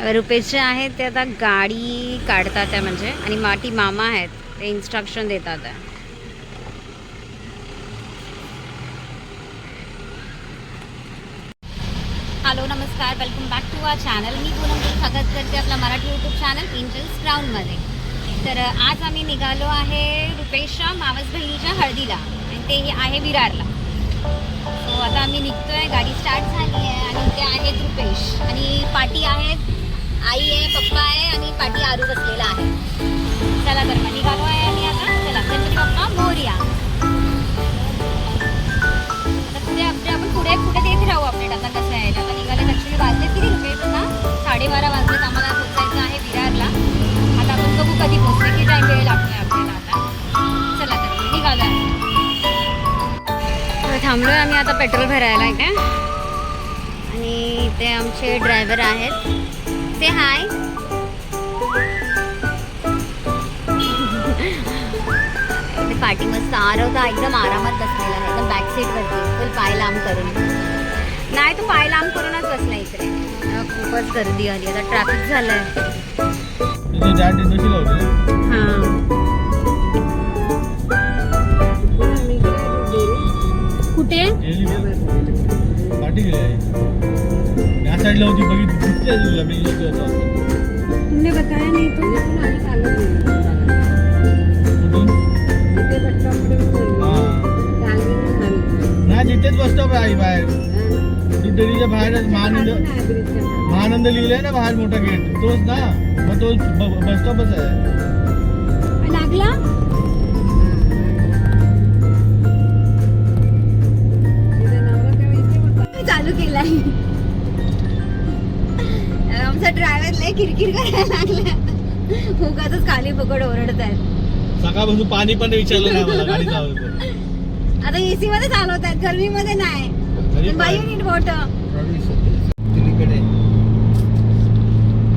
रुपेशचे आहेत ते आता गाडी काढतात आहे म्हणजे, आणि माटी मामा आहेत ते इन्स्ट्रक्शन देतात आहे. हॅलो नमस्कार, welcome back to our channel. मी पूनम स्वागत करते आपला मराठी यूट्यूब चॅनल एंजल्स क्राऊनमध्ये. तर आज आम्ही निघालो आहे रुपेशच्या मावस बहिणीच्या हळदीला, आणि ते आहे विरारला. सो आता आम्ही निघतोय, गाडी स्टार्ट झाली आहे आणि ते आहेत रुपेश आणि पाटी आहेत, आई आहे, पप्पा आहे आणि पाटी आरू बसलेला आहे. चला तर मग निघालो आहे आणि आता चला गणपती बाप्पा मोरया. आता पुढे आपण पुढे देत राहू अपडेट आता कसं आहे. आता निघाले ॲक्च्युली वाजले किती रुपेश ना 12:30 वाजलेत. आम्हाला पोचायचं आहे विरारला. आता आपण बघू कधी पोचते, की टाईम वेळ लागतोय आपल्याला. आता चला तर निघालो. थांबलोय आम्ही आता पेट्रोल भरायला इथे, आणि ते आमचे ड्रायव्हर आहेत. से हाय. पाठी मस्त आरवता एकदम आरामात बसलेला आहे, एकदम बॅक सीट वरती फुल पाय लांब करून. नाही तो पाय लांब करूनच बसला इकडे. खूपच गर्दी आली, आता ट्रॅफिक झालंय. कुठे तुमने बताया नहीं तो. जिथेच बस स्टॉप आहे बाहेर, डेरीच्या बाहेरच महानंद लिहिलंय ना बाहेर, मोठा गेट तोच ना. मग तो बस स्टॉपच आहे. लागला चालू केलाय. आमचा ड्रायव्हर लय किरकिर करायला लागला, उगाचच खाली पकड ओरडत आहेत. सकाळपासून पाणी पण विचारलं नाही मला गाडी चालवत. आता एसी मध्ये चालवत आहेत, गर्मीमध्ये नाही. बाई नीट water.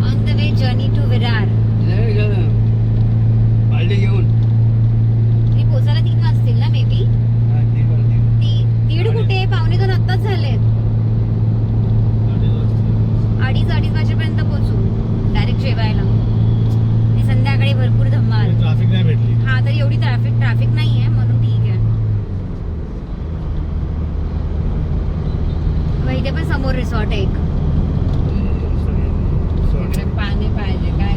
On the way journey to Virar. मी पोचायला 3 वाजतील ना मे बी. 3 कुठे, 2:45 आत्ताच झालेत. 2:30 वाजेपर्यंत पोहोचू डायरेक्ट जेवायला. आणि संध्याकाळी भरपूर धमाल. ट्रॅफिक नाही भेटली. हा तर एवढी ट्रॅफिक नाही आहे म्हणून ठीक आहे. इथे पण समोर रिसॉर्ट आहे एक. पाणी पाहिजे काय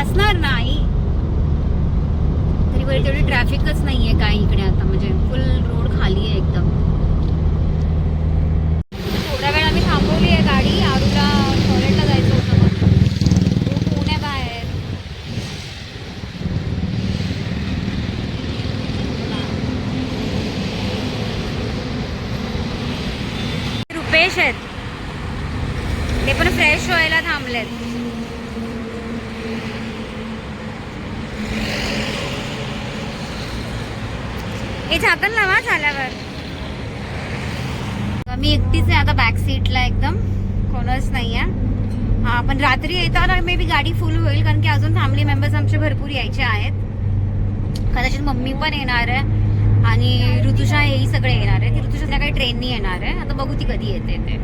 असणार नाही तरी वेळ, तेवढी ट्रॅफिकच नाहीये काय इकडे आता. म्हणजे फुल रोड खाली आहे एकदम. थोडा वेळ आम्ही थांबवली आहे गाडी. आरूला टॉयलेटला जायचं होतं म्हणून. खूप ऊन आहे बाहेर. रुपेश आहेत ते पण फ्रेश व्हायला थांबलेत. हे झाकण लावा झाल्यावर. मी एकटीच आहे आता बॅक सीटला, एकदम कोणच नाही आहे. हा पण रात्री येताना मे बी गाडी फुल होईल, कारण की अजून फॅमिली मेंबर्स आमचे भरपूर यायचे आहेत. कदाचित मम्मी पण येणार आहे आणि ऋतुषा हेही सगळे येणार आहे. ती ऋतुषा संध्याकाळी ट्रेननी येणार आहे. आता बघू ती कधी येते ते.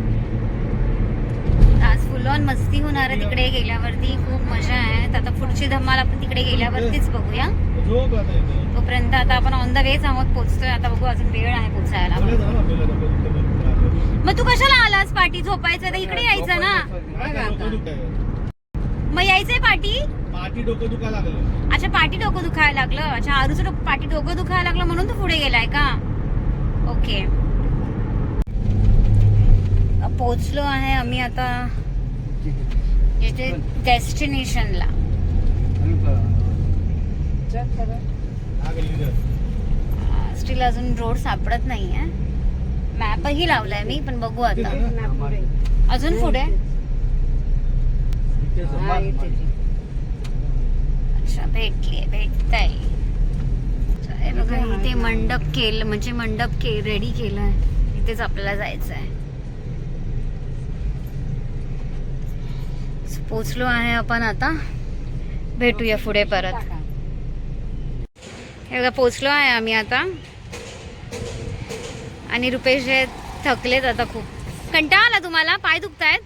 आज फुल ऑन मस्ती होणार आहे तिकडे गेल्यावरती. खूप मजा आहे. आता पुढची धमाल आपण तिकडे गेल्यावरतीच बघूया. तोपर्यंत आता आपण ऑन द वेच आहोत, पोहोचतोय. आता बघू, अजून वेळ आहे पोचायला. मग तू कशाला आलास? पाठी झोपायचं तर इकडे यायचं ना. मग यायचंय पाठी डोकं दुखायला लागलं. अच्छा, पाठी डोकं दुखायला लागलं. अच्छा, आरूचं पाठी डोकं दुखायला लागलं म्हणून तू पुढे गेलाय का? ओके. पोहोचलो आहे आम्ही आता इथे डेस्टिनेशनला. स्टील अजून रोड सापडत नाहीये. मॅपही लावलाय मी, पण बघू आता. अजून पुढे. अच्छा, भेटतंय. बघा इथे मंडप केलं, म्हणजे मंडप रेडी केलाय. इथेच आपल्याला जायचं आहे. पोचलो आहे आपण आता. भेटूया पुढे परत. हे बघा पोचलो आहे आम्ही आता. आणि रुपेश थकलेत आता खूप. कंटाळा आला तुम्हाला? पाय दुखतायत?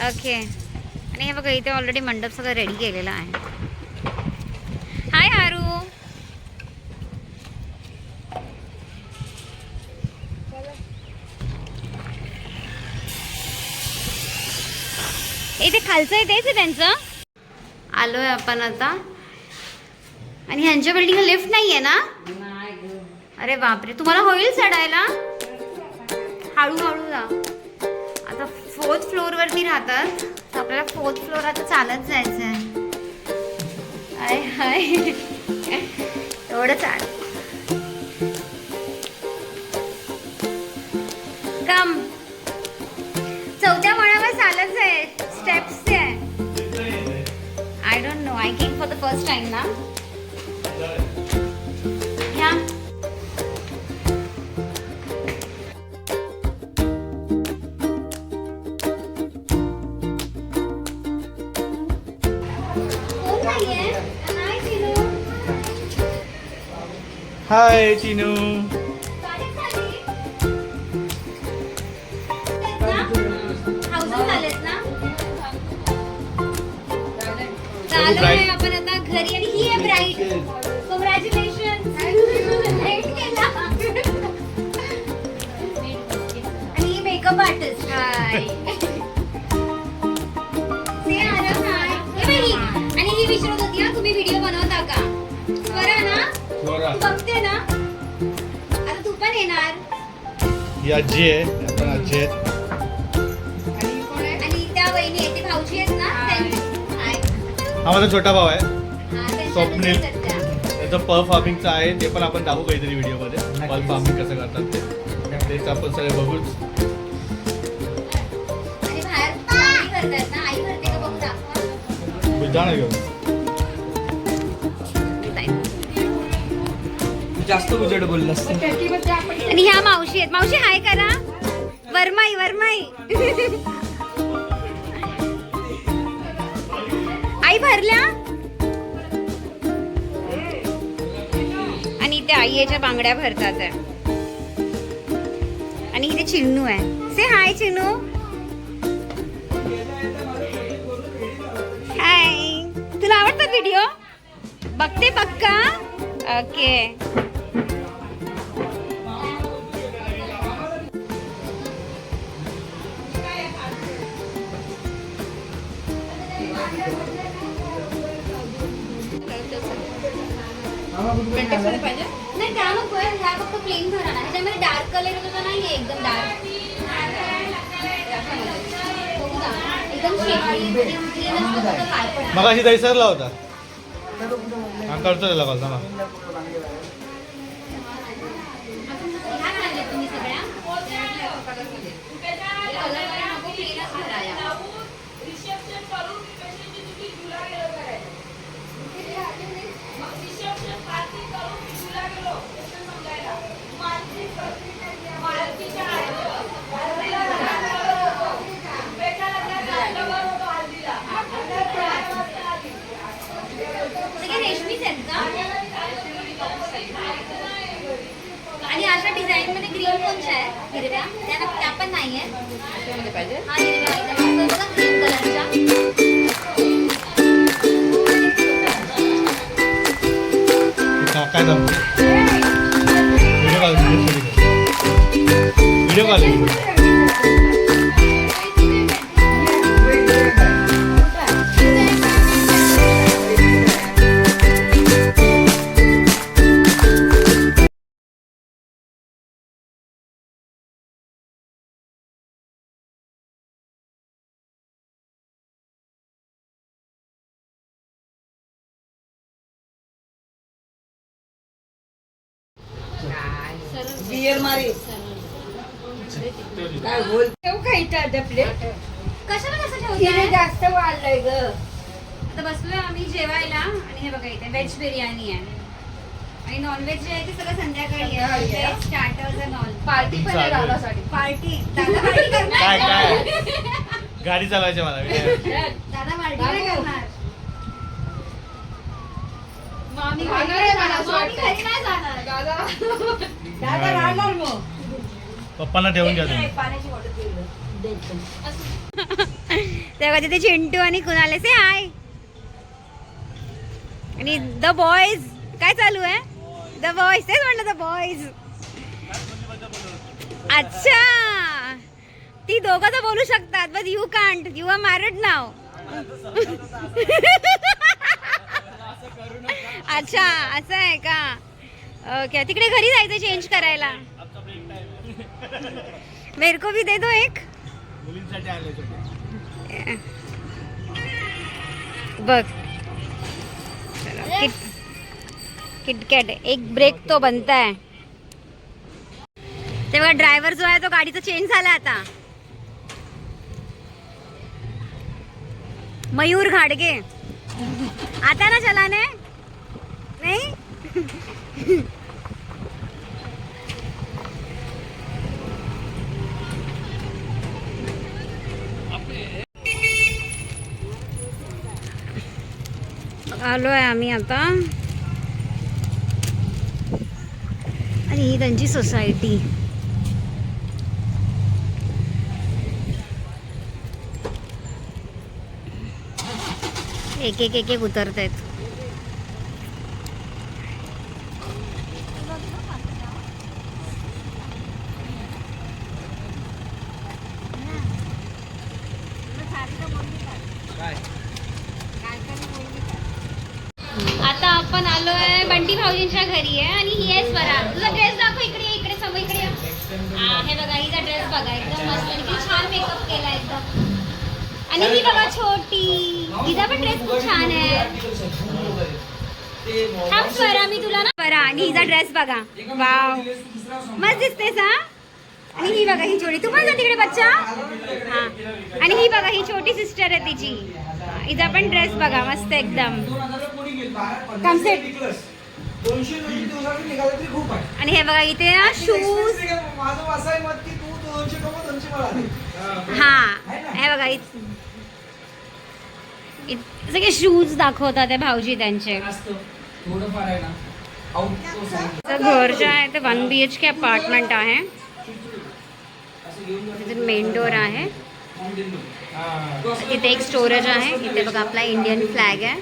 ओके. आणि हे बघा इथे ऑलरेडी मंडप सगळं रेडी केलेला आहे. हाय आरू. इथे खालचं आहे तेच आहे त्यांचं. आलोय आपण आता. आणि ह्यांच्या बिल्डिंगला लिफ्ट नाहीये ना? अरे बापरे, तुम्हाला होईल चढायला? हळूहळू जा. आता 4th फ्लोअर वरती राहतात तर आपल्याला 4th फ्लोअर आता चालत जायचं आहे. हाय हाय एवढं चाल. कम. 4थ्या माळ्यावर चालत जाय. स्टेप्स आहे. I don't know. I came for the first time ना. या. हाय चिनू. चालू आपण आता घरी. आणि ही आहे ब्राईड. कॉंग्रॅच्युलेशन. आणि ही मेकअप आर्टिस्ट. हाय. आणि ही विचारत होती ना तुम्ही व्हिडिओ बनवता का? बरं ना? तू बघते ना? आता तू पण येणार. ही आजी आहे. आपण आजी आहेत. आणि त्या वहिनी आहे ते भाऊजी आहेत ना. हा माझा छोटा भाऊ आहे हा, स्वप्नील. त्यांच्या त्याचं पर्फ फार्मिंगचं आहे. ते पण आपण दाखवू काहीतरी व्हिडिओमध्ये. पर्फ फार्मिंग कसं करतात ते. तेच आपण सगळे बघूच. आणि बाहेर आई करतात ना. आई करते का बघू दाखवा. बुद्धाणा घेऊन जास्त उजेड बोललास. आणि ह्या मावशी आहेत. मावशी हाय करा. वरमाई वरमाई. आई भरल्या. आणि इथे आईच्या बांगड्या भरतात आहे. आणि इथे चिन्नू आहे. से हाय चिन्नू. हाय. तुला आवडतात व्हिडिओ? बघते पक्का. ओके. नाही त्या नको आहे. ह्या फक्त प्लेन भरा ना. ह्याच्यामध्ये डार्क कलर होता नाहीये. एकदम डार्क. एकदम मग अशी दैसरला होता. हा करतो त्याला कॉल ना. तुम्ही सगळ्या नको प्लेनच भराया. रेशमीच आहेत का? आणि अशा डिझाईन मध्ये ग्रीन कोणच्या आहेत? हिरव्या त्या पण नाही आहेत. हा हिरव्या बघा ग्रीन कलरच्या. काय व्हिडिओ कॉल. बियर मारी काय बोल ठेव खायचं डबले. कशाला कसं हिने ठेवते? जास्त वाढलंय ग. आता बसलोय आम्ही जेवायला. आणि हे बघा इथे व्हेज बिर्याणी आहे. आणि नॉनव्हेज जे आहे ते सगळं संध्याकाळी आहे. Starters and all. पार्टी पण आहे दादासाठी. पार्टी. दादा पार्टी काय करणार. काय गाडी चालवायची मला. दादा पार्टी नाही करणार. मामी खाणार आहे मला असं मामी वाटतं. घरी नाही जाणार. दादा राहणार मग. पप्पांना ठेवून घ्या तुम्ही. पाण्याची बॉटल तेव्हा तिथे चिंटू आणि कुणाल से हाय. आणि द बॉयज काय चालू आहे? द बॉयज तेच म्हणलं, द बॉयज. अच्छा, ती दोघं तर बोलू शकतात, but you can't, you are married now. अच्छा असं आहे का? ओके, तिकडे घरी जायचं चेंज करायला. मेरे को भी दे दो एक. मुलींसाठी आले छोटे. बघ किटकॅट एक ब्रेक तो बनता है. तेव्हा ड्रायव्हर जो आहे तो गाडीचा चेंज झाला आता. मयूर घाडगे आता ना चलाने नाही. आलोय आम्ही आता. आणि ही त्यांची सोसायटी. एक एक एक एक उतरत आहेत. आता आपण आलोय बंटी भाऊजींच्या घरी आहे. आणि ही आहे स्वरा. तुझा ड्रेस दाखव इकडे, इकडे समोर इकडे. हे बघा हिचा ड्रेस बघा, एकदम मस्त आणि किती छान मेकअप केला एकदम. आणि ही बघा छोटी, हिचा पण ड्रेस खूप छान आहे. हा स्वरा, मी तुला ना स्वरा. आणि हिचा ड्रेस बघा, वाव मस्त दिसतेस हा. आणि ही बघा ही छोटी, तू पण जा तिकडे बच्चा. हा, आणि ही बघा ही छोटी सिस्टर आहे तिची. हिचा पण ड्रेस बघा मस्त एकदम. कमसेट. आणि हे बघा इथे ना शूज. हा हे बघा सगळे शूज दाखवतात ते भाऊजी त्यांचे. घर जे आहे ते 1 BHK अपार्टमेंट आहे. मेन डोर आहे. इथे एक स्टोरेज आहे. इथे बघा आपला इंडियन फ्लॅग आहे.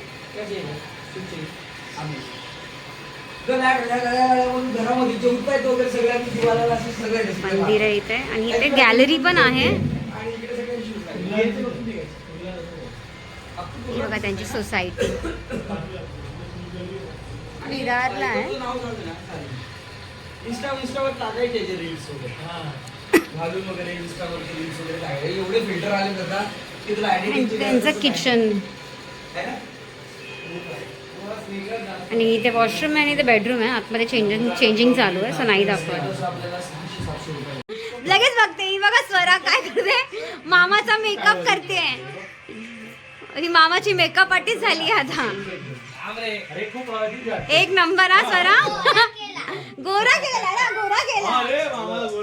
मंदिर आहे इथे. आणि इथे गॅलरी पण आहे. ही बघा त्यांची सोसायटी विरारला आहे. त्यांचं किचन. आणि इथे वॉशरूम आहे आणि इथे बेडरूम आहे. आतमध्ये चेंजिंग चालू आहे, सो नाही दाखवत. लगेच बघते ही बघा स्वरा काय करते, मामाचा मेकअप करते. ही मामाची मेकअप आर्टिस्ट झाली आता. एक नंबर हा स्वरा. गोरा केला ना, गोरा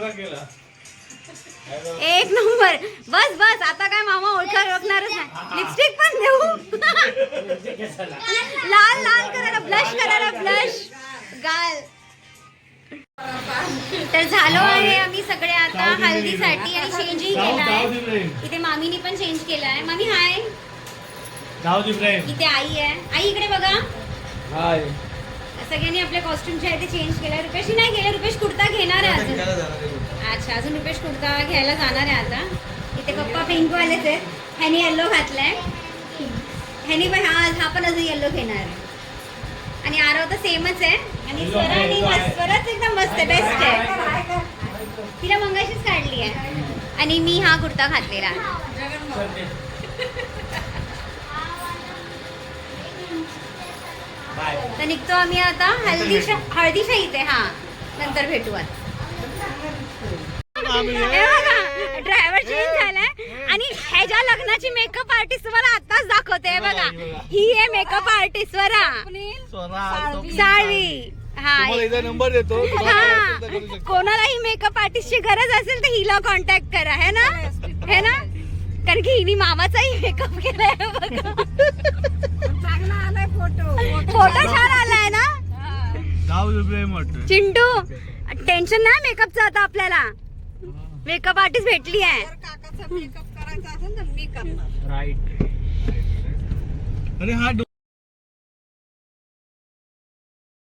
केला. एक नंबर. बस बस आता काय मामा ओळखणारच नाही. लिपस्टिक पण देऊ. लाल लाल करायला, ब्लश करायला, ब्लश गाल. तर झालो आहे आम्ही सगळे आता हल्दीसाठी. आणि चेंजिंग केलं आहे. इथे मामीनी पण चेंज केलं आहे. मामी हाय. इथे आई आहे. आई इकडे बघा. हाय. सगळ्यांनी आपल्या कॉस्ट्युमचे आहे ते चेंज केलं. रुपेशनी नाही केलं, रुपेश कुर्ता घेणार आहे अजून. अच्छा, अजून रुपेश कुर्ता घ्यायला जाणार आहे आता. इथे पप्पा पिंकवालेच आहेत. ह्यानी येल्लो घातलाय. ह्यानी पण हा पण अजून येल्लो घेणार आहे. आणि आरव तर सेमच आहे. आणि स्वराच एकदम मस्त आहे, बेस्ट आहे. तिला मंगाशीच काढली आहे. आणि मी हा कुर्ता घातलेला आहे. तर निघतो आम्ही आता हळदीच्या इथे. हा नंतर भेटू. ड्रायव्हर चेंज झालाय. आणि ह्याच्या लग्नाची मेकअप आर्टिस्ट तुम्हाला आताच दाखवते. बघा ही आहे मेकअप आर्टिस्ट स्वरा साळवी. हा नंबर देतो. हा, कोणालाही मेकअप आर्टिस्टची गरज असेल तर हिला कॉन्टॅक्ट करा. है ना, है ना. कारण की हिने मामाचाही मेकअप केलाय. बघा फोटो छान आलाय ना. चिंटू टेन्शन नाही मेकअपचं आता. आपल्याला मेकअप आर्टिस्ट भेटली आहे. करायचं असेल तर मी करणार. राईट. अरे हा